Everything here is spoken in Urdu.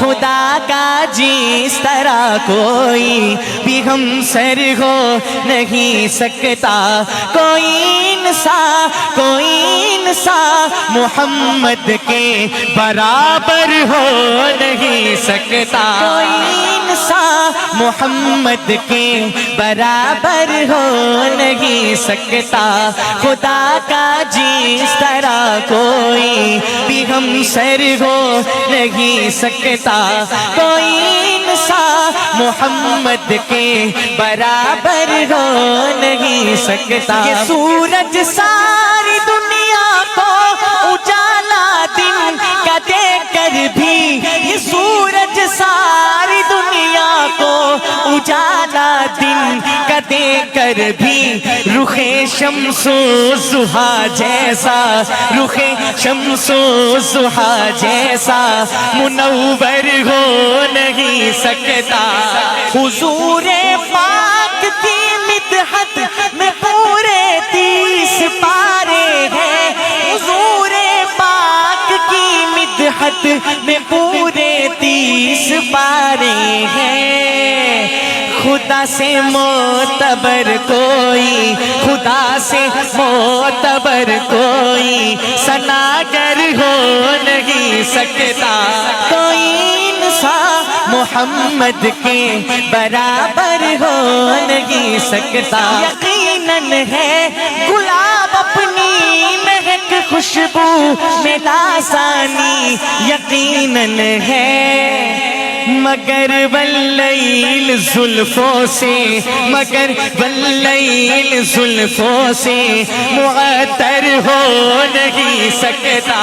خدا کا جس طرح کوئی بھی ہم سر ہو نہیں سکتا، کوئی انسان محمد کے برابر ہو نہیں سکتا، کوئی انسان محمد کے برابر ہو نہیں سکتا، خدا کا جس طرح کوئی بھی ہم سر ہو نہیں سکتا، کوئی انسان محمد کے برابر ہو نہیں سکتا۔ یہ سورج ساری دنیا کو اجالا دن کا دے کر بھی، یہ سورج ساری دنیا کو اجالا دن کا دے کر بھی، رخ شمس و ضحیٰ جیسا، رخ شمس و ضحیٰ جیسا منور ہو نہیں سکتا۔ حضور پاک کی مدحت میں پورے 30 پارے ہیں، حضور پاک کی مدحت میں پورے 30 پارے ہیں۔ خدا سے معتبر کوئی، خدا سے معتبر کوئی ثناگر ہو نہیں سکتا، کوئی انسان محمد کے برابر ہو نہیں سکتا۔ یقیناً ہے گلاب اپنی مہک خوشبو میں لاسانی، یقیناً ہے مگر واللیل زلفوں سے، مگر واللیل زلفوں سے معطر ہو نہیں سکتا۔